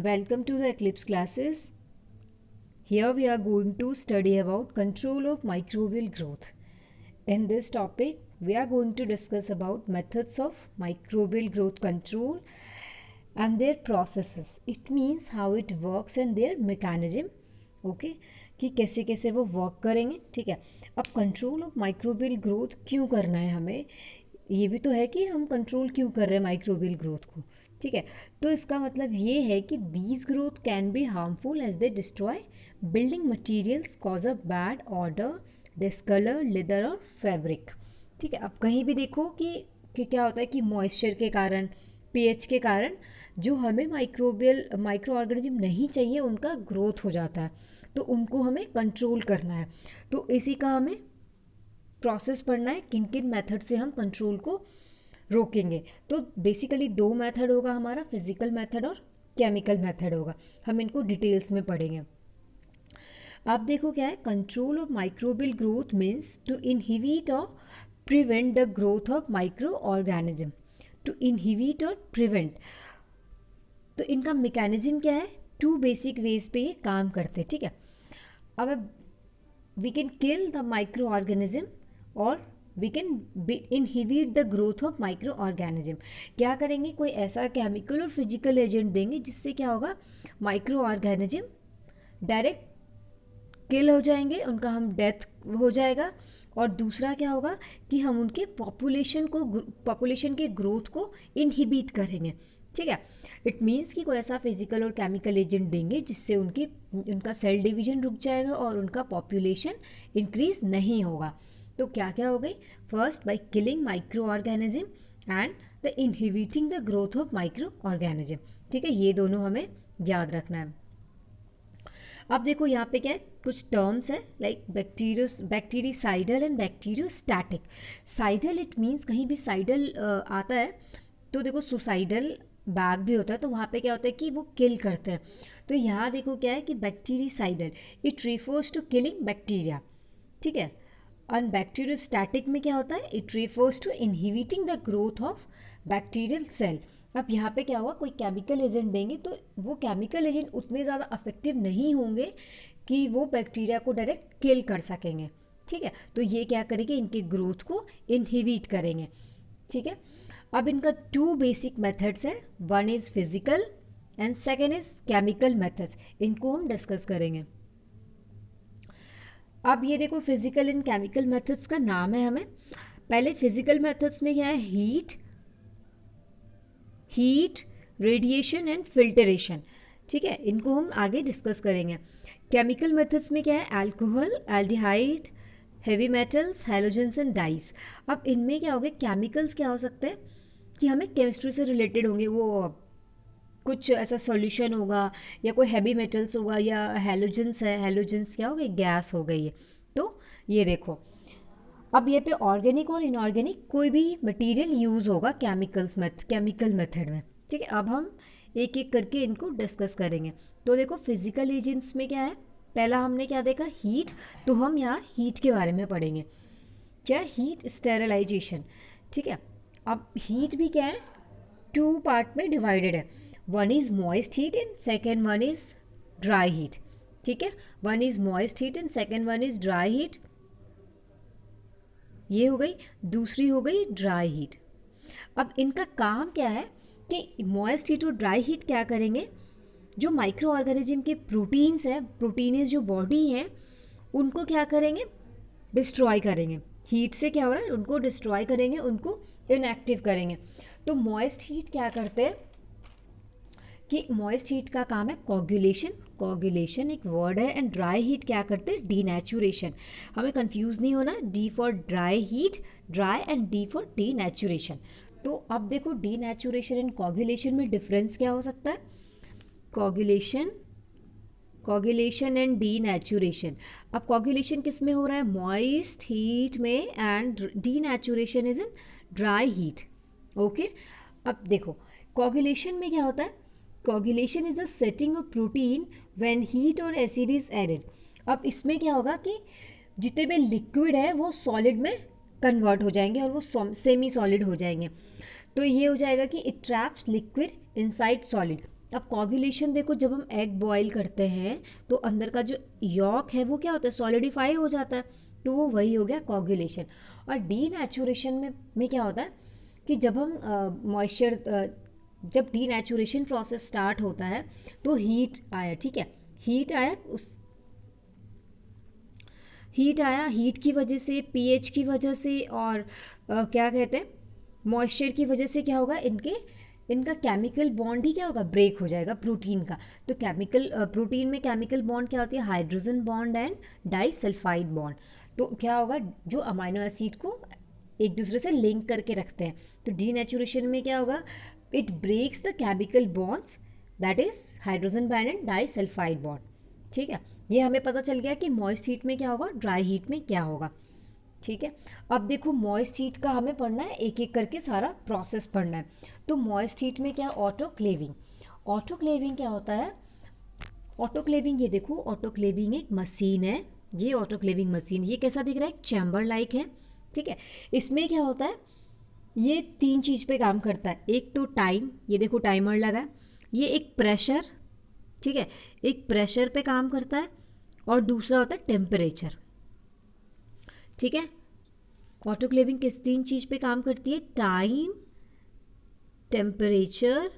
Welcome to the Eclipse classes. Here we are going to study about control of microbial growth. In this topic, we are going to discuss about methods of microbial growth control and their processes. It means how it works and their mechanism. Okay, कि कैसे कैसे वो work करेंगे. ठीक है. अब control of microbial growth क्यों करना है हमें, ये भी तो है कि हम कंट्रोल क्यों कर रहे हैं माइक्रोबियल ग्रोथ को. ठीक है. तो इसका मतलब ये है कि these growth can be harmful as they destroy building materials, cause a bad odour, discolour leather और फैब्रिक. ठीक है. अब कहीं भी देखो कि क्या होता है कि मॉइस्चर के कारण, पीएच के कारण जो हमें माइक्रो ऑर्गेनिज्म नहीं चाहिए उनका ग्रोथ हो जाता है, तो उनको हमें कंट्रोल करना है. तो इसी का हमें प्रोसेस पढ़ना है, किन किन मेथड से हम कंट्रोल को रोकेंगे. तो बेसिकली दो मेथड होगा हमारा, फिजिकल मेथड और केमिकल मेथड होगा. हम इनको डिटेल्स में पढ़ेंगे. आप देखो क्या है, control of microbial growth means to inhibit और prevent the growth of micro organism. To inhibit और प्रिवेंट, तो इनका मैकेनिज्म क्या है, टू बेसिक वेज पे ये काम करते हैं. ठीक है. अब we can kill the micro organism और we can inhibit the growth of micro organism. क्या करेंगे, कोई ऐसा केमिकल और फिजिकल एजेंट देंगे जिससे क्या होगा, माइक्रो ऑर्गेनिज्म डायरेक्ट किल हो जाएंगे, उनका हम डेथ हो जाएगा. और दूसरा क्या होगा कि हम उनके पॉपुलेशन के ग्रोथ को इनहिबिट करेंगे. ठीक है. इट मीन्स कि कोई ऐसा फिजिकल और केमिकल एजेंट देंगे जिससे उनका सेल डिवीजन रुक जाएगा और उनका पॉपुलेशन इंक्रीज नहीं होगा. तो क्या क्या हो गई, first by killing micro organism and the inhibiting the growth of micro organism. ठीक है. ये दोनों हमें याद रखना है. अब देखो यहाँ पे क्या है, कुछ टर्म्स है like bactericidal and bacteriostatic. Cidal it means, कहीं भी साइडल आता है तो देखो सुसाइडल बैग भी होता है, तो वहाँ पे क्या होता है कि वो किल करते हैं. तो यहाँ देखो क्या है कि bactericidal it refers to killing bacteria. ठीक है. और बैक्टीरियोस्टैटिक में क्या होता है, it refers to inhibiting the growth of bacterial cell. अब यहाँ पे क्या हुआ, कोई केमिकल एजेंट देंगे तो वो केमिकल एजेंट उतने ज़्यादा इफेक्टिव नहीं होंगे कि वो बैक्टीरिया को डायरेक्ट किल कर सकेंगे. ठीक है. तो ये क्या करेंगे, इनके ग्रोथ को इनहिबिट करेंगे. ठीक है. अब इनका टू बेसिक मेथड्स है, one is physical and second is chemical methods. इनको हम डिस्कस करेंगे. अब ये देखो फिजिकल एंड केमिकल मेथड्स का नाम है हमें. पहले फिजिकल मेथड्स में क्या है, हीट, रेडिएशन एंड फिल्टरेशन. ठीक है. इनको हम आगे डिस्कस करेंगे. केमिकल मेथड्स में क्या है, alcohol, aldehyde, heavy metals, halogens and dice. अब इनमें क्या होगा, केमिकल्स क्या हो सकते हैं कि हमें केमिस्ट्री से रिलेटेड होंगे, वो कुछ ऐसा सॉल्यूशन होगा या कोई हैवी मेटल्स होगा या हैलोजेंस है. हैलोजेंस क्या हो गई, गैस हो गई है. तो ये देखो, अब ये पे ऑर्गेनिक और इनऑर्गेनिक कोई भी मटेरियल यूज़ होगा केमिकल मेथड में. ठीक है. अब हम एक एक करके इनको डिस्कस करेंगे. तो देखो फिजिकल एजेंट्स में क्या है, पहला हमने क्या देखा, हीट. तो हम यहाँ हीट के बारे में पढ़ेंगे. क्या, हीट स्टेरिलाइजेशन. ठीक है. अब हीट भी क्या है, टू पार्ट में डिवाइडेड है. One is moist heat and second one is dry heat. ठीक है. One is moist heat and second one is dry heat. ये हो गई. दूसरी हो गई ड्राई हीट. अब इनका काम क्या है कि मॉइस्ट हीट और ड्राई हीट क्या करेंगे, जो माइक्रो ऑर्गेनिज्म के प्रोटीन्स हैं, प्रोटीनेज जो बॉडी हैं, उनको क्या करेंगे, डिस्ट्रॉय करेंगे. हीट से क्या हो रहा है, उनको डिस्ट्रॉय करेंगे, उनको इनएक्टिव करेंगे. तो मॉइस्ट हीट क्या करते हैं कि मॉइस्ट हीट का काम है कोगुलेशन एक वर्ड है. एंड ड्राई हीट क्या करते हैं, डीनेचुरेशन. हमें कंफ्यूज नहीं होना, D for dry heat, dry, and D for denaturation. तो अब देखो डीनेचुरेशन एंड कोगुलेशन में डिफरेंस क्या हो सकता है, कोगुलेशन एंड डीनेचुरेशन. अब कोगुलेशन किस में हो रहा है, मॉइस्ट हीट में, and denaturation is in dry heat. Okay. अब देखो कोगुलेशन में क्या होता है, coagulation is the setting of protein when heat और एसिड इज एडेड. अब इसमें क्या होगा कि जितने भी लिक्विड है वो सॉलिड में कन्वर्ट हो जाएंगे और वो सेमी सॉलिड हो जाएंगे. तो ये हो जाएगा कि it traps liquid inside solid. अब कोगुलेशन देखो, जब हम एग बॉईल करते हैं तो अंदर का जो यॉक है वो क्या होता है, सॉलिडिफाई हो जाता है, तो वो वही हो गया कोगुलेशन। और डीनेचुरेशन में क्या होता है कि जब हम मॉइस्चर जब डीनेचुरेशन प्रोसेस स्टार्ट होता है तो हीट आया, ठीक है, हीट आया, हीट की वजह से, पीएच की वजह से, और क्या कहते हैं, मॉइस्चर की वजह से क्या होगा, इनका केमिकल बॉन्ड ही क्या होगा, ब्रेक हो जाएगा प्रोटीन का। तो प्रोटीन में केमिकल बॉन्ड क्या होती है, hydrogen bond and disulphide bond. तो क्या होगा, जो अमाइनो एसिड को एक दूसरे से लिंक करके रखते हैं, तो डीनेचुरेशन में क्या होगा, it breaks the chemical bonds, that is hydrogen bond and disulphide bond, ठीक है। ये हमें पता चल गया कि मॉइस्ट हीट में क्या होगा, ड्राई हीट में क्या होगा, ठीक है। अब देखो मॉइस्ट हीट का हमें पढ़ना है, एक एक करके सारा प्रोसेस पढ़ना है। तो मॉइस्ट हीट में क्या, ऑटोक्लेविंग। ऑटोक्लेविंग क्या होता है, ऑटोक्लेविंग, ये देखो ऑटोक्लेविंग एक मशीन है, ये ऑटोक्लेविंग मशीन, ये कैसा दिख रहा है, एक चैम्बर लाइक है, ठीक है। इसमें क्या होता है, ये 3 चीज़ पे काम करता है। एक तो टाइम, ये देखो टाइमर लगा है, ये एक प्रेशर, ठीक है, एक प्रेशर पे काम करता है, और दूसरा होता है टेम्परेचर, ठीक है। ऑटोक्लेविंग किस 3 चीज़ पे काम करती है, टाइम, टेम्परेचर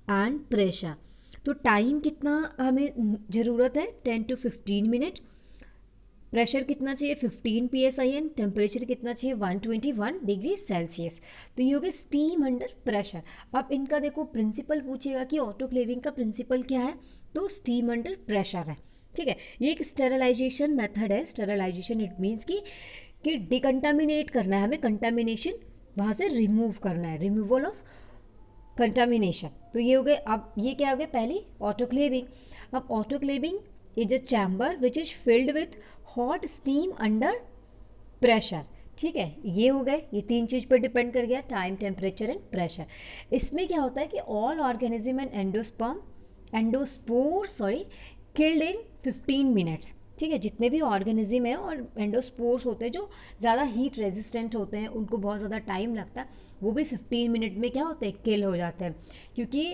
एंड प्रेशर। तो टाइम कितना हमें ज़रूरत है, 10 to 15 मिनट, प्रेशर कितना चाहिए 15 psi एंड टेम्परेचर कितना चाहिए 121 डिग्री सेल्सियस। तो ये हो गया स्टीम अंडर प्रेशर। अब इनका देखो प्रिंसिपल पूछेगा कि ऑटोक्लेविंग का प्रिंसिपल क्या है, तो स्टीम अंडर प्रेशर है, ठीक है। ये एक स्टेरलाइजेशन मेथड है। स्टेरलाइजेशन इट मीन्स कि डिकंटामिनेट करना है हमें, कंटामिनेशन वहाँ से रिमूव करना है, रिमूवल ऑफ कंटामिनेशन। तो ये हो गए, अब ये क्या हो गया, पहली ऑटोक्लेविंग। अब autoclaving is a chamber which is filled with hot steam under pressure, ठीक है। ये हो गए, ये 3 चीज़ पर डिपेंड कर गया, टाइम, टेम्परेचर एंड प्रेशर। इसमें क्या होता है कि all organism and endospore killed in 15 minutes, ठीक है। जितने भी ऑर्गेनिज्म है और एंडोस्पोर्स होते हैं जो ज़्यादा हीट रेजिस्टेंट होते हैं, उनको बहुत ज़्यादा टाइम लगता है, वो भी 15 मिनट में क्या होते हैं, किल हो जाते हैं। क्योंकि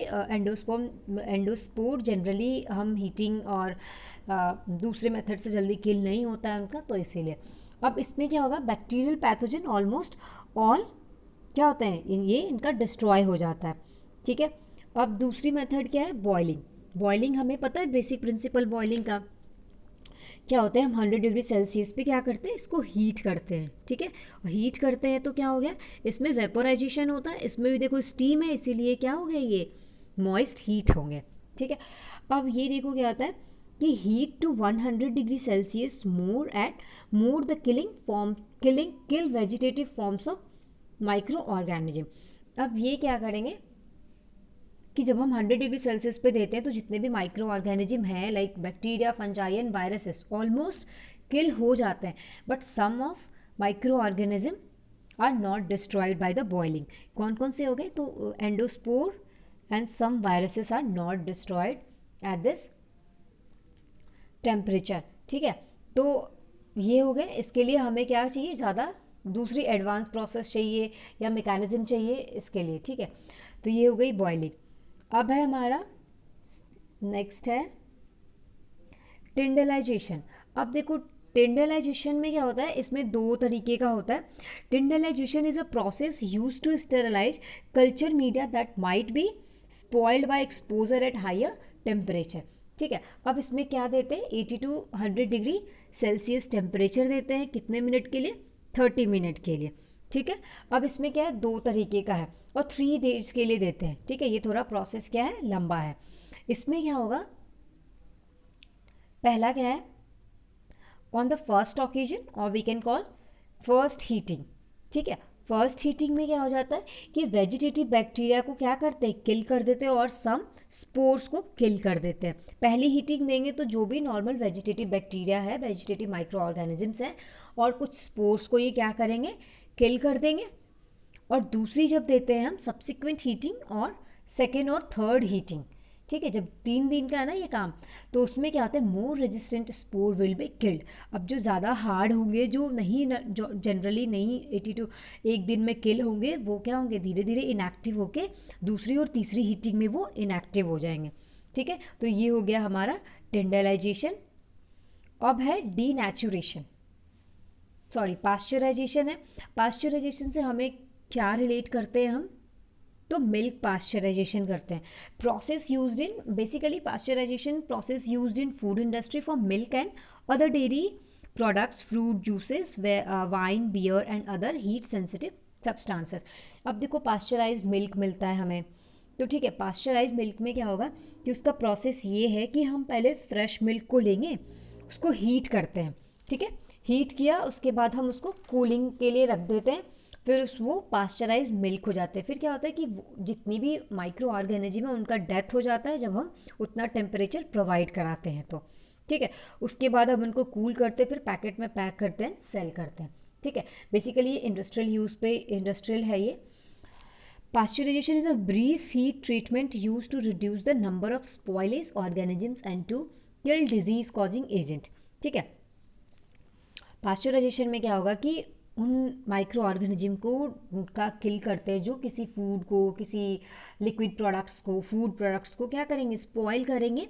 एंडोस्पोर जनरली हम हीटिंग और दूसरे मेथड से जल्दी किल नहीं होता है उनका, तो इसीलिए। अब इसमें क्या होगा, बैक्टीरियल पैथोजन ऑलमोस्ट ऑल क्या होते हैं, ये इनका डिस्ट्रॉय हो जाता है, ठीक है। अब दूसरी मेथड क्या है, बॉइलिंग। बॉइलिंग हमें पता है बेसिक प्रिंसिपल बॉइलिंग का क्या होता है, हम 100 डिग्री सेल्सियस पे क्या करते हैं, इसको हीट करते हैं, ठीक है। और हीट करते हैं तो क्या हो गया, इसमें वेपोराइजेशन होता है, इसमें भी देखो स्टीम है, इसीलिए क्या हो गया, ये मॉइस्ट हीट होंगे, ठीक है। अब ये देखो क्या होता है कि heat to 100 degree Celsius more the kill vegetative forms of micro organism. अब ये क्या करेंगे कि जब हम 100 डिग्री सेल्सियस पे देते हैं तो जितने भी माइक्रो ऑर्गेनिज्म हैं like bacteria, fungi and viruses almost kill हो जाते हैं, but some of micro organism are not destroyed by the boiling. कौन कौन से हो गए, तो endospore and some viruses are not destroyed at this temperature, ठीक है। तो ये हो गए, इसके लिए हमें क्या चाहिए, ज़्यादा दूसरी एडवांस प्रोसेस चाहिए या मैकेनिज्म चाहिए इसके लिए, ठीक है। तो ये हो गई बॉइलिंग। अब है हमारा नेक्स्ट है टिंडलाइजेशन। अब देखो टिंडलाइजेशन में क्या होता है, इसमें 2 तरीके का होता है। Tyndallisation is a process use to sterilise culture media that might be spoiled by exposure at higher temperature, ठीक है। अब इसमें क्या देते हैं, 80 to 100 डिग्री सेल्सियस टेम्परेचर देते हैं, कितने मिनट के लिए, 30 मिनट के लिए, ठीक है। अब इसमें क्या है, 2 तरीके का है और 3 डेज के लिए देते हैं, ठीक है। ये थोड़ा प्रोसेस क्या है, लंबा है। इसमें क्या होगा, पहला क्या है, ऑन द फर्स्ट ओकेजन और we can call first heating, ठीक है। फर्स्ट हीटिंग में क्या हो जाता है कि वेजिटेटिव बैक्टीरिया को क्या करते हैं, किल कर देते हैं, और सम स्पोर्स को किल कर देते हैं। पहली हीटिंग देंगे तो जो भी नॉर्मल वेजिटेटिव बैक्टीरिया है, वेजिटेटिव माइक्रो ऑर्गेनिजम्स हैं, और कुछ स्पोर्स को ये क्या करेंगे, किल कर देंगे। और दूसरी जब देते हैं हम सब्सिक्वेंट हीटिंग और सेकेंड और थर्ड हीटिंग, ठीक है, जब 3 दिन का है ना ये काम, तो उसमें क्या होता है, more resistant spore will be killed. अब जो ज़्यादा हार्ड होंगे, जो जनरली नहीं 82 एक दिन में किल होंगे, वो क्या होंगे, धीरे धीरे इनएक्टिव होके दूसरी और तीसरी हीटिंग में वो इनएक्टिव हो जाएंगे, ठीक है, तो ये हो गया हमारा टेंडराइजेशन। अब है डीनेचुरेशन, सॉरी पास्चराइजेशन है। पास्चराइजेशन से हमें क्या रिलेट करते हैं हम, तो मिल्क पास्चराइजेशन करते हैं। Process used in, basically pasteurisation process used in food industry for milk and other dairy products, fruit juices, wine, beer and other heat sensitive substances. अब देखो पास्चराइज मिल्क मिलता है हमें, तो ठीक है, पास्चराइज मिल्क में क्या होगा कि उसका प्रोसेस ये है कि हम पहले फ्रेश मिल्क को लेंगे, उसको हीट करते हैं, ठीक है, हीट किया उसके बाद हम उसको कूलिंग के लिए रख देते हैं, फिर वो पास्चराइज मिल्क हो जाते हैं। फिर क्या होता है कि जितनी भी माइक्रो ऑर्गेनिज्म है उनका डेथ हो जाता है जब हम उतना टेम्परेचर प्रोवाइड कराते हैं तो, ठीक है। उसके बाद हम उनको कूल करते हैं, फिर पैकेट में पैक करते हैं, सेल करते हैं, ठीक है। बेसिकली ये इंडस्ट्रियल यूज़ पे इंडस्ट्रियल है ये। Pasteurization is a brief heat treatment used to reduce the number of spoilage organisms and to kill disease causing agent, ठीक है। पास्चराइजेशन में क्या होगा कि उन माइक्रो ऑर्गेनिज्म को उनका किल करते हैं जो किसी फूड को, किसी लिक्विड प्रोडक्ट्स को, फूड प्रोडक्ट्स को क्या करेंगे, स्पॉइल करेंगे,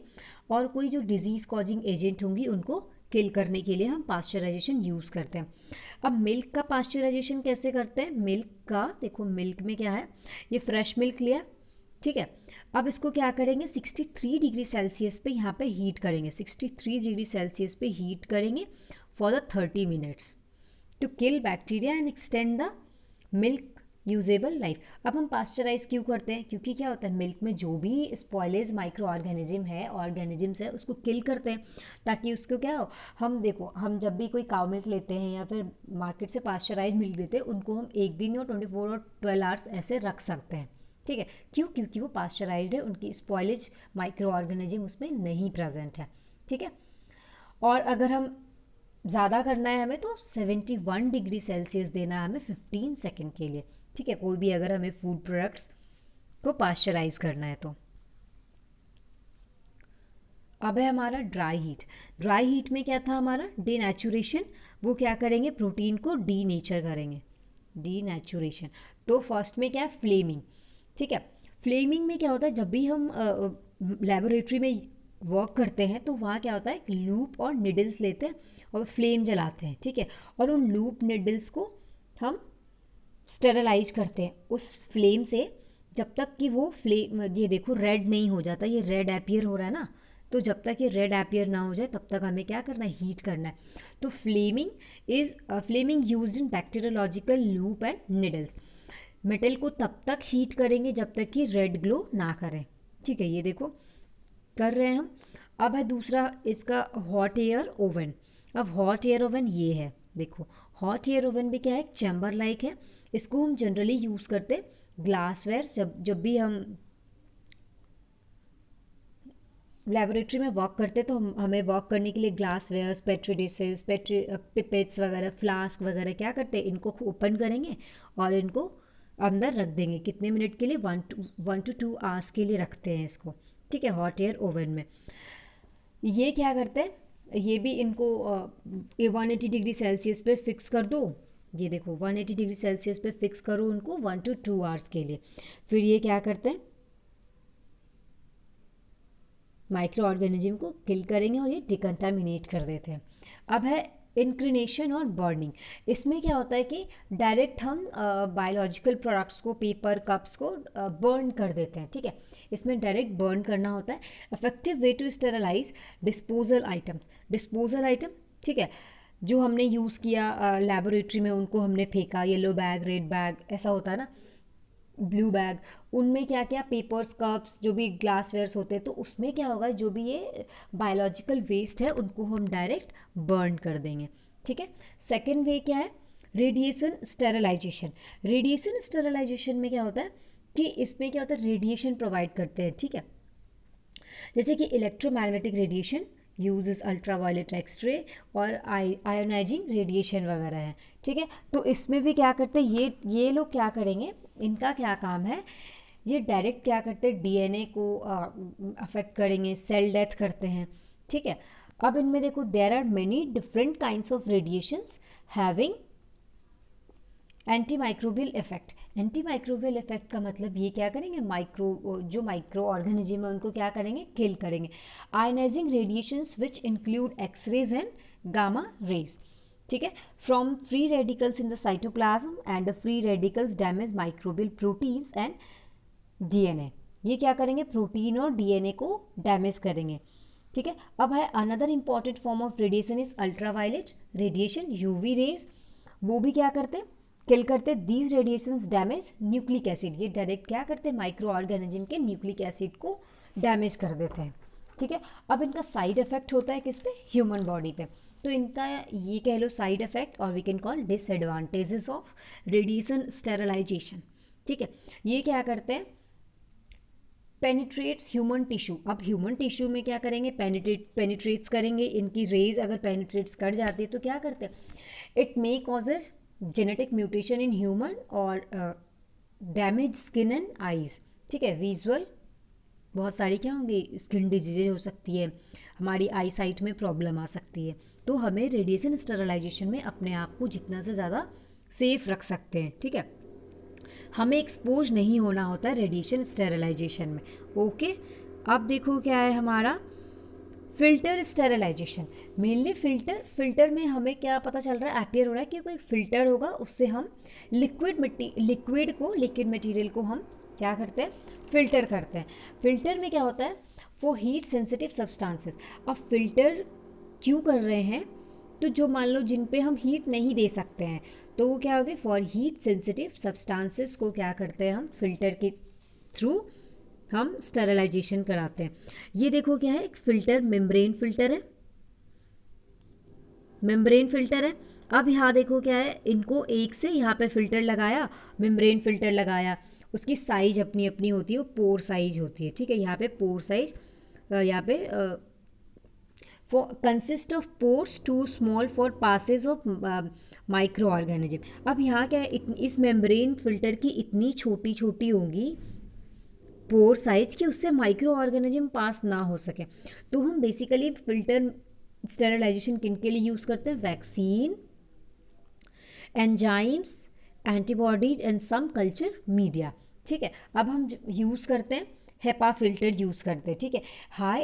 और कोई जो डिजीज़ कॉजिंग एजेंट होंगी उनको किल करने के लिए हम पास्चराइजेशन यूज़ करते हैं। अब मिल्क का पास्चराइजेशन कैसे करते हैं, मिल्क का देखो, मिल्क में क्या है, ये फ्रेश मिल्क लिया, ठीक है। अब इसको क्या करेंगे, 63 डिग्री सेल्सियस पे यहाँ पे हीट करेंगे, 63 डिग्री सेल्सियस पे हीट करेंगे for the 30 minutes to kill bacteria and extend the milk usable life. अब हम पास्चराइज क्यों करते हैं, क्योंकि क्या होता है मिल्क में जो भी स्पॉइलेज माइक्रो ऑर्गेनिज्म्स है उसको किल करते हैं, ताकि उसको क्या हो, हम देखो हम जब भी कोई काउ मिल्क लेते हैं या फिर मार्केट से पास्चराइज मिल्क देते हैं, उनको हम एक दिन और 24 और 12 आवर्स ऐसे रख सकते हैं, ठीक है। क्यों, क्योंकि वो पास्चराइज्ड है, उनकी स्पॉइलेज माइक्रो ऑर्गेनिज्म उसमें नहीं प्रेजेंट है, ठीक है। और अगर हम ज़्यादा करना है हमें तो 71 डिग्री सेल्सियस देना है हमें 15 सेकेंड के लिए, ठीक है, कोई भी अगर हमें फूड प्रोडक्ट्स को पास्चराइज करना है तो। अब है हमारा ड्राई हीट। ड्राई हीट में क्या था हमारा, डीनेचुरेशन, वो क्या करेंगे, प्रोटीन को डीनेचर करेंगे, डीनेचुरेशन। तो फर्स्ट में क्या है, फ्लेमिंग, ठीक है। फ्लेमिंग में क्या होता है, जब भी हम लेबोरेटरी में वर्क करते हैं तो वहाँ क्या होता है, लूप और निडल्स लेते हैं और फ्लेम जलाते हैं, ठीक है, और उन लूप निडल्स को हम स्टेरलाइज करते हैं उस फ्लेम से, जब तक कि वो फ्लेम, ये देखो रेड नहीं हो जाता, ये रेड एपियर हो रहा है ना, तो जब तक ये रेड एपियर ना हो जाए तब तक हमें क्या करना है, हीट करना है। तो flaming used in bacteriological loop and needles. Metal को तब तक हीट करेंगे जब तक कि रेड ग्लो ना करें, ठीक है, ये देखो कर रहे हैं हम। अब है दूसरा इसका हॉट एयर ओवन। अब हॉट एयर ओवन ये है, देखो हॉट एयर ओवन भी क्या है, चैम्बर लाइक है। इसको हम जनरली यूज़ करते हैं ग्लासवेयर, जब भी हम लेबोरेटरी में वर्क करते तो हमें वर्क करने के लिए ग्लासवेयर्स, पेट्री डिशेस, पिपेट्स वगैरह, फ्लास्क वगैरह क्या करते हैं, इनको ओपन करेंगे और इनको अंदर रख देंगे, कितने मिनट के लिए, 1 to 2 आवर्स के लिए रखते हैं इसको, ठीक है, हॉट एयर ओवन में। ये क्या करते हैं, ये भी इनको 180 डिग्री सेल्सियस पे फिक्स कर दो, ये देखो 180 डिग्री सेल्सियस पे फिक्स करो उनको 1 to 2 आवर्स के लिए। फिर ये क्या करते हैं, माइक्रो ऑर्गेनिज्म को किल करेंगे और ये डिकंटामिनेट कर देते हैं। अब है इंक्रिनेशन और बर्निंग। इसमें क्या होता है कि डायरेक्ट हम बायोलॉजिकल प्रोडक्ट्स को, पेपर कप्स को बर्न कर देते हैं, ठीक है, इसमें डायरेक्ट बर्न करना होता है। Effective way to sterilise disposal items, disposal item, ठीक है, जो हमने यूज़ किया लेबोरेटरी में उनको हमने फेंका, येलो बैग, रेड बैग, ऐसा होता है ना, ब्लू बैग, उनमें क्या क्या पेपर्स, कप्स, जो भी ग्लासवेयर्स होते हैं, तो उसमें क्या होगा, जो भी ये बायोलॉजिकल वेस्ट है उनको हम डायरेक्ट बर्न कर देंगे, ठीक है। सेकेंड वे क्या है, रेडिएशन स्टेरलाइजेशन। रेडिएशन स्टेरलाइजेशन में क्या होता है कि इसमें क्या होता है, रेडिएशन प्रोवाइड करते हैं, ठीक है, जैसे कि electromagnetic radiation, uses ultraviolet X-ray और आयोनाइजिंग रेडिएशन वगैरह है, ठीक है। तो इसमें भी क्या करते हैं, ये लोग क्या करेंगे, इनका क्या काम है, ये डायरेक्ट क्या करते हैं, डीएनए को अफेक्ट करेंगे, सेल डेथ करते हैं, ठीक है। अब इनमें देखो, there are many different kinds of radiations having anti microbial effect, anti microbial effect का मतलब ये क्या करेंगे, जो माइक्रो ऑर्गेनिज्म है उनको क्या करेंगे, किल करेंगे। Ionising radiations which include X-rays and gamma rays, ठीक है, from free radicals in the cytoplasm and free radicals damage microbial proteins and DNA. ये क्या करेंगे, प्रोटीन और डीएनए को डैमेज करेंगे, ठीक है। अब है another important form of radiation is ultraviolet radiation, UV rays, वो भी क्या करते हैं, किल करते। These radiations damage nucleic acid, ये डायरेक्ट क्या करते हैं, माइक्रो ऑर्गेनिज्म के न्यूक्लिक एसिड को डैमेज कर देते हैं, ठीक है। अब इनका साइड इफेक्ट होता है किस पे, ह्यूमन बॉडी पे। तो इनका ये कह लो साइड इफेक्ट, और we can call disadvantages of radiation sterilisation, ठीक है। ये क्या करते हैं, पेनिट्रेट्स ह्यूमन टिश्यू। अब ह्यूमन टिश्यू में क्या करेंगे, पेनिट्रेट्स करेंगे, इनकी रेज अगर पेनिट्रेट्स कर जाती है तो क्या करते हैं, it may causes genetic mutation in human और डैमेज स्किन एंड आईज, ठीक है। विजुअल बहुत सारी क्या होंगी, स्किन डिजीजेज हो सकती है, हमारी आई साइट में प्रॉब्लम आ सकती है। तो हमें रेडिएशन स्टेरिलाइजेशन में अपने आप को जितना से ज़्यादा सेफ रख सकते हैं, ठीक है। हमें एक्सपोज नहीं होना होता है रेडिएशन स्टेरिलाइजेशन में, ओके। अब देखो क्या है हमारा फिल्टर स्टेरिलाइजेशन, मेनली फिल्टर में हमें क्या पता चल रहा है, अपियर हो रहा है कि कोई फिल्टर होगा, उससे हम लिक्विड मटेरियल को हम क्या करते हैं, फिल्टर करते हैं। फिल्टर में क्या होता है, फॉर हीट सेंसिटिव सब्सटेंसेस। अब फिल्टर क्यों कर रहे हैं, तो जो मान लो जिन पे हम हीट नहीं दे सकते हैं, तो वो क्या होगा, फॉर हीट सेंसिटिव सब्सटेंसेस को क्या करते हैं हम, फिल्टर के थ्रू हम स्टेरिलाइजेशन कराते हैं। ये देखो क्या है, एक फिल्टर मेम्ब्रेन फिल्टर है। अब यहाँ देखो क्या है, इनको एक से यहाँ पे फिल्टर लगाया, मेम्ब्रेन फिल्टर लगाया, उसकी साइज अपनी अपनी होती है, वो पोर साइज होती है, ठीक है। यहाँ पे पोर साइज, यहाँ पे consist of pores too small for passage of micro organism. अब यहाँ क्या है, इस मेम्ब्रेन फिल्टर की इतनी छोटी छोटी होगी पोर साइज कि उससे माइक्रो ऑर्गेनिज्म पास ना हो सके। तो हम बेसिकली फिल्टर स्टेरिलाइजेशन किन के लिए यूज़ करते हैं, vaccine, enzymes, antibodies and some culture media, ठीक है। अब हम यूज़ करते हैं हेपा फिल्टर यूज़ करते हैं, ठीक है, high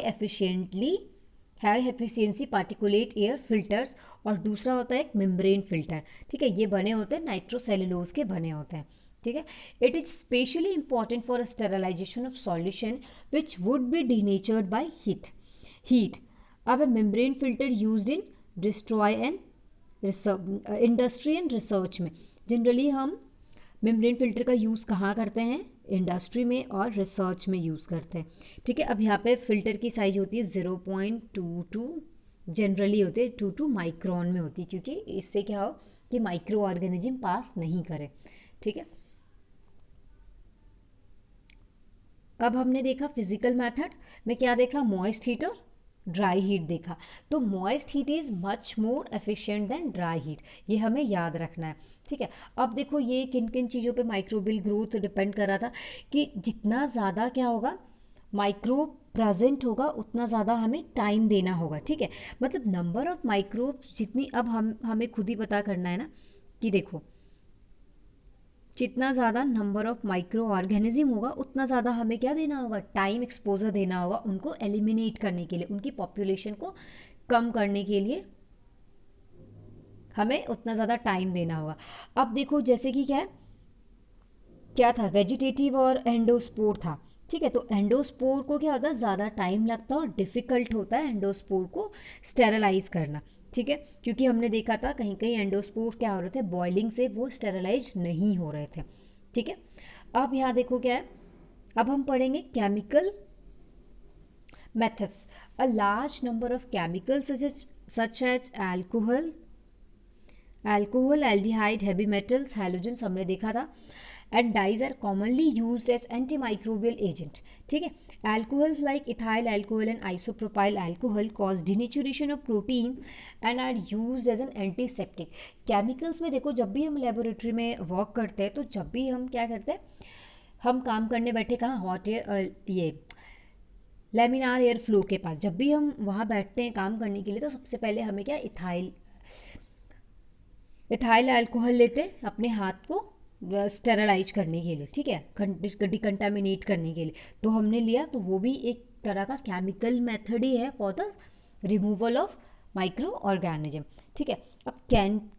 efficiency particulate air filters, और दूसरा होता है एक मेम्ब्रेन फिल्टर, ठीक है। ये बने होते हैं नाइट्रोसेलुलोज के बने होते हैं, ठीक है। It is specially important for sterilisation of solution which would be denatured by heat. अब membrane filter used in destroy and industry and research में। जनरली हम मेम्ब्रेन फिल्टर का यूज़ कहाँ करते हैं, इंडस्ट्री में और रिसर्च में यूज़ करते हैं, ठीक है। अब यहाँ पे फिल्टर की साइज होती है 0.22, जनरली होते हैं 2 माइक्रोन में होती है, क्योंकि इससे क्या हो कि माइक्रो ऑर्गेनिज्म पास नहीं करे, ठीक है। अब हमने देखा फिजिकल मेथड में क्या देखा, मॉइस्ट हीट और ड्राई हीट देखा। तो moist heat is much more efficient then dry heat, ये हमें याद रखना है, ठीक है। अब देखो ये किन किन चीज़ों पे माइक्रोबियल ग्रोथ डिपेंड कर रहा था, कि जितना ज़्यादा क्या होगा माइक्रो प्रेजेंट होगा उतना ज़्यादा हमें टाइम देना होगा, ठीक है। मतलब नंबर ऑफ माइक्रोब जितनी, अब हमें खुद ही पता करना है ना, कि देखो जितना ज़्यादा नंबर ऑफ माइक्रो ऑर्गेनिज्म होगा उतना ज़्यादा हमें क्या देना होगा, टाइम एक्सपोजर देना होगा उनको एलिमिनेट करने के लिए, उनकी पॉपुलेशन को कम करने के लिए हमें उतना ज़्यादा टाइम देना होगा। अब देखो जैसे कि क्या था, वेजिटेटिव और एंडोस्पोर था, ठीक है। तो एंडोस्पोर को क्या होता है, ज़्यादा टाइम लगता है और डिफ़िकल्ट होता है एंडोस्पोर को स्टेरलाइज करना, ठीक है। क्योंकि हमने देखा था कहीं कहीं एंडोस्पोर क्या हो रहे थे, बॉइलिंग से वो स्टेरलाइज नहीं हो रहे थे, ठीक है। अब यहाँ देखो क्या है, अब हम पढ़ेंगे chemical methods. A large number of chemicals such as alcohol, aldehyde, heavy metals, halogens हमने देखा था, and dyes are commonly used as antimicrobial agent, ठीक है। Alcohols like ethyl alcohol and isopropyl alcohol cause denaturation of protein and are used as an antiseptic. Chemicals में देखो जब भी हम लेबोरेटरी में वर्क करते हैं, तो जब भी हम क्या करते हैं, हम काम करने बैठे कहाँ, हॉट एयर, ये लेमिनार एयर फ्लो के पास, जब भी हम वहाँ बैठते हैं काम करने के लिए, तो सबसे पहले हमें क्या, इथाइल इथाइल अल्कोहल लेते हैं अपने हाथ को स्टेरलाइज करने के लिए, ठीक है, डिकंटामिनेट करने के लिए, तो हमने लिया, तो वो भी एक तरह का केमिकल मेथड ही है for the removal of micro organism, ठीक है। अब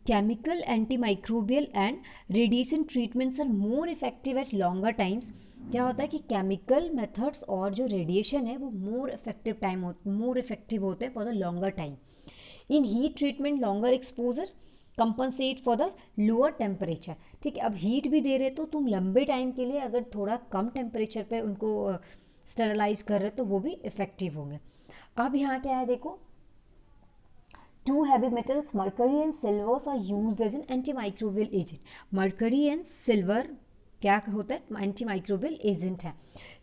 chemical anti microbial and radiation treatments are more effective at longer times. क्या होता है कि केमिकल मेथड्स और जो रेडिएशन है वो मोर इफेक्टिव होते हैं for the longer time. In heat treatment longer exposure compensate for the lower temperature, ठीक है। अब हीट भी दे रहे तो तुम लंबे टाइम के लिए अगर थोड़ा कम टेम्परेचर पे उनको स्टेरलाइज कर रहे तो वो भी इफेक्टिव होंगे। अब यहाँ क्या है देखो, two heavy metals mercury and silvers are used as an anti microbial agent. Mercury and silver क्या होता है, एंटी माइक्रोबियल एजेंट है।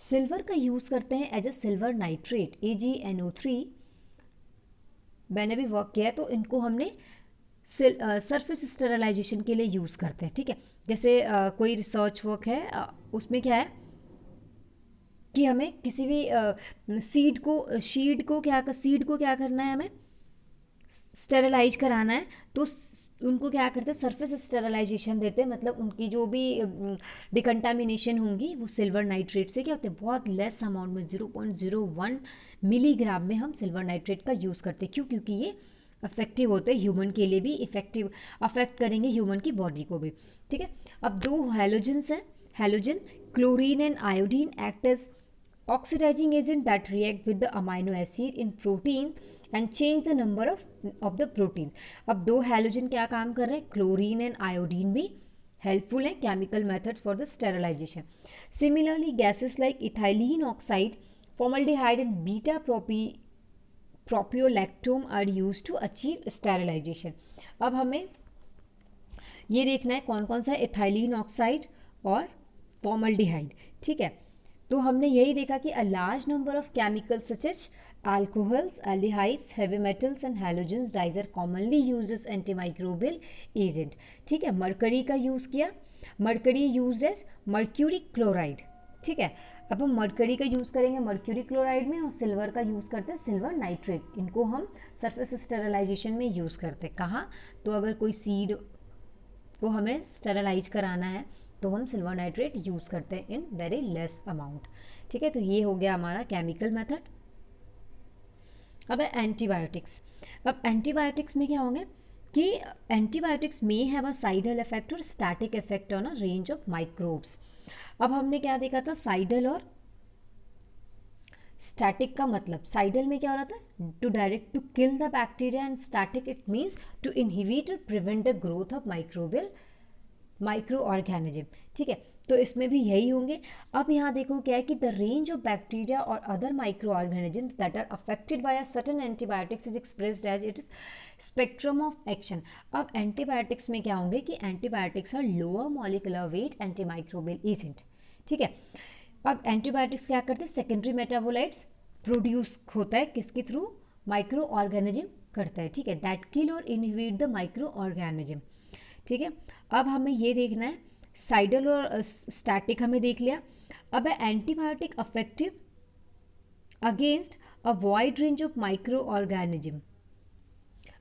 सिल्वर का यूज़ करते हैं as a silver nitrate AgNO3, मैंने भी वर्क किया है, तो इनको हमने सरफेस स्टेरलाइजेशन के लिए यूज़ करते हैं, ठीक है। जैसे कोई रिसर्च वर्क है, उसमें क्या है कि हमें किसी भी सीड को क्या करना है, हमें स्टेरलाइज कराना है, तो उनको क्या करते हैं, सरफेस स्टेरलाइजेशन देते हैं, मतलब उनकी जो भी डिकंटामिनेशन होंगी वो सिल्वर नाइट्रेट से क्या होते हैं, बहुत लेस अमाउंट में 0.01 मिलीग्राम में हम सिल्वर नाइट्रेट का यूज़ करते हैं। क्यों? क्योंकि ये अफेक्टिव होते हैं, ह्यूमन के लिए भी इफेक्टिव, अफेक्ट करेंगे ह्यूमन की बॉडी को भी, ठीक है। अब दो हैलोजेंस हैं, halogen chlorine and iodine act as oxidizing agent that react with the amino acid in protein and change the number of the protein। अब दो हैलोजन क्या काम कर रहे हैं, क्लोरीन एंड आयोडीन भी हेल्पफुल है chemical method for the sterilisation. Similarly gases like ethylene oxide, formaldehyde and beta propiolactone are use to achieve sterilisation. अब हमें ये देखना है कौन कौन सा इथाइलिन ऑक्साइड और फॉर्मल्डिहाइड, ठीक है। तो हमने यही देखा कि a large number of chemicals such as alcohols, aldehydes, heavy metals and halogens dyes are commonly used as antimicrobial agent, ठीक है। मरकरी का यूज़ किया, mercury use as mercury chloride, ठीक है। अब हम मरकरी का यूज़ करेंगे मर्क्यूरी क्लोराइड में, और सिल्वर का यूज़ करते हैं सिल्वर नाइट्रेट। इनको हम सरफेस स्टेरलाइजेशन में यूज़ करते हैं। कहाँ? तो अगर कोई सीड को हमें स्टेरलाइज कराना है तो हम सिल्वर नाइट्रेट यूज़ करते हैं इन वेरी लेस अमाउंट, ठीक है। तो ये हो गया हमारा केमिकल मेथड। अब है एंटीबायोटिक्स। अब एंटीबायोटिक्स में क्या होंगे कि एंटीबायोटिक्स में हैव अ साइडल इफेक्ट और static effect on a range of microbes. अब हमने क्या देखा था, साइडल और स्टैटिक का मतलब, साइडल में क्या हो रहा था, to direct to kill the bacteria, and static it means to inhibit और prevent the growth of micro organism, ठीक है। तो इसमें भी यही होंगे। अब यहाँ देखो क्या है कि द रेंज ऑफ बैक्टीरिया और other micro organisms that are affected by a certain antibiotics is expressed as it is spectrum of action. अब एंटीबायोटिक्स में क्या होंगे कि antibiotics are lower molecular weight antimicrobial agent, ठीक है। अब एंटीबायोटिक्स क्या करते हैं, सेकेंडरी मेटाबोलाइट्स प्रोड्यूस होता है किसके थ्रू, माइक्रो ऑर्गेनिज्म करता है, ठीक है, दैट किल और इनहिबिट द माइक्रो ऑर्गेनिज्म, ठीक है। अब हमें ये देखना है, साइडल और स्टैटिक हमें देख लिया। अब है antibiotic effective against a wide range of micro organism,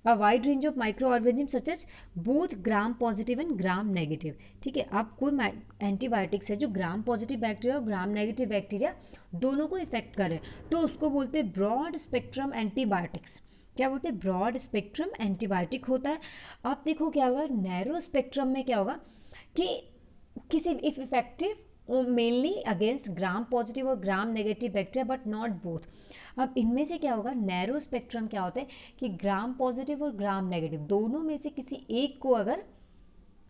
a wide range of micro organism such as both gram positive and gram negative, ठीक है। अब कोई एंटीबायोटिक्स है जो ग्राम पॉजिटिव बैक्टीरिया और ग्राम नेगेटिव बैक्टीरिया दोनों को इफेक्ट करे, तो उसको बोलते हैं ब्रॉड स्पेक्ट्रम एंटीबायोटिक्स। क्या बोलते हैं, ब्रॉड स्पेक्ट्रम एंटीबायोटिक होता है। अब देखो क्या होगा, नैरो स्पेक्ट्रम में क्या होगा कि किसी if effective mainly against gram positive और gram negative bacteria but not both. अब इनमें से क्या होगा, नैरो स्पेक्ट्रम क्या होता है कि ग्राम पॉजिटिव और ग्राम नेगेटिव दोनों में से किसी एक को अगर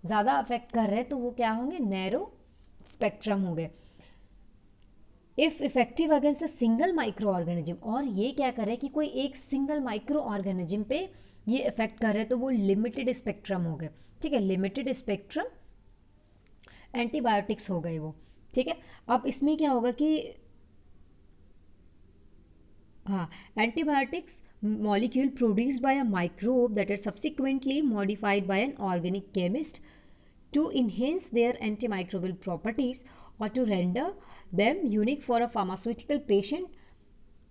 ज़्यादा अफेक्ट कर रहे हैं तो वो क्या होंगे, नैरो स्पेक्ट्रम हो गए। If effective against a single micro organism, और ये क्या करे कि कोई एक सिंगल माइक्रो ऑर्गेनिज्म पे ये इफेक्ट कर रहे हैं तो वो लिमिटेड स्पेक्ट्रम हो गए, ठीक है, लिमिटेड स्पेक्ट्रम एंटीबायोटिक्स हो गए वो, ठीक है। अब इसमें क्या होगा कि हाँ, antibiotics molecule produced by a microbe that are subsequently modified by an organic chemist to enhance their antimicrobial properties or to render them unique for a pharmaceutical patient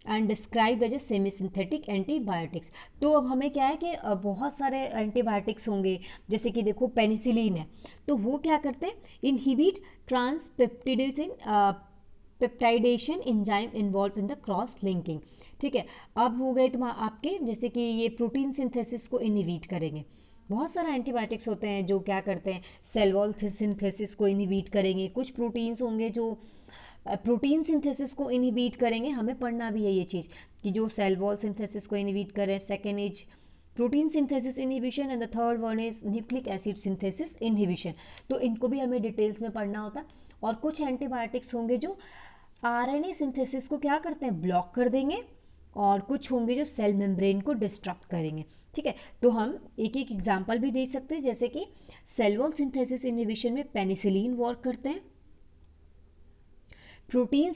and described as a semi synthetic antibiotics. तो अब हमें क्या है कि बहुत सारे antibiotics होंगे, जैसे कि देखो पेनिसिलिन है, तो वो क्या करते हैं, inhibit transpeptidation peptidation enzyme involve in the cross linking. ठीक है, अब हो गए आपके जैसे कि ये प्रोटीन सिंथेसिस को इनहिबिट करेंगे। बहुत सारा एंटीबायोटिक्स होते हैं जो क्या करते हैं, सेल वॉल सिंथेसिस को इनहिबिट करेंगे। कुछ प्रोटीन्स होंगे जो प्रोटीन सिंथेसिस को इनहिबिट करेंगे। हमें पढ़ना भी है ये चीज़ कि जो सेल वॉल सिंथेसिस को इनहिबिट करें। Second is protein synthesis inhibition and the third one is nucleic acid synthesis inhibition. तो इनको भी हमें डिटेल्स में पढ़ना होता है। और कुछ एंटीबायोटिक्स होंगे जो आरएनए सिंथेसिस को क्या करते हैं, ब्लॉक कर देंगे, और कुछ होंगे जो सेल मेम्ब्रेन को डिस्ट्रक्ट करेंगे। ठीक है, तो हम एक एक एग्जांपल भी दे सकते हैं, जैसे कि सेल वॉल सिंथेसिस इनहिबिशन में पेनिसिलिन वर्क करते हैं। प्रोटीन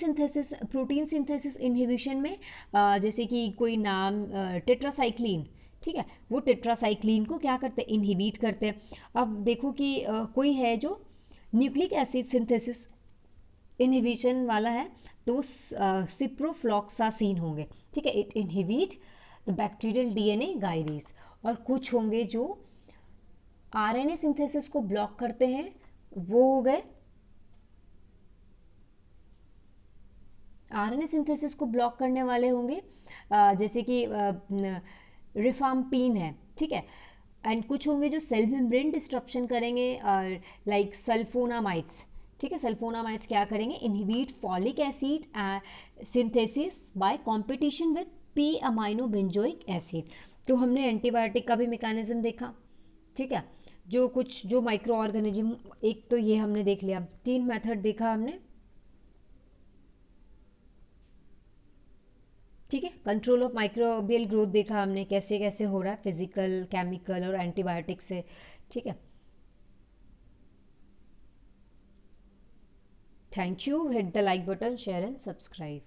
सिंथेसिस इनहिबिशन में जैसे कि कोई नाम टेट्रासाइक्लिन, ठीक है, वो टेट्रासाइक्लिन को क्या करते हैं, इनहिबिट करते हैं। अब देखो कि कोई है जो न्यूक्लिक एसिड सिंथेसिस इनहिबिशन वाला है, तो सिप्रोफ्लॉक्सासिन होंगे। ठीक है, it inhibit the bacterial DNA gyrase. और कुछ होंगे जो आरएनए सिंथेसिस को ब्लॉक करते हैं, वो हो गए आरएनए सिंथेसिस को ब्लॉक करने वाले होंगे जैसे कि रिफाम्पिन है। ठीक है, एंड कुछ होंगे जो सेल मेम्ब्रेन डिस्ट्रप्शन करेंगे, लाइक सल्फोनामाइड्स। ठीक है, सल्फोनामाइड्स क्या करेंगे, inhibit folic acid synthesis by competition with P amino benzoic acid. तो हमने एंटीबायोटिक का भी मैकेनिज्म देखा। ठीक है, जो माइक्रो ऑर्गेनिज्म, एक तो ये हमने देख लिया, 3 मेथड देखा हमने। ठीक है, कंट्रोल ऑफ माइक्रोबियल ग्रोथ देखा हमने, कैसे कैसे हो रहा है फिजिकल, केमिकल और एंटीबायोटिक से। ठीक है, thank you. Hit the like button, share and subscribe.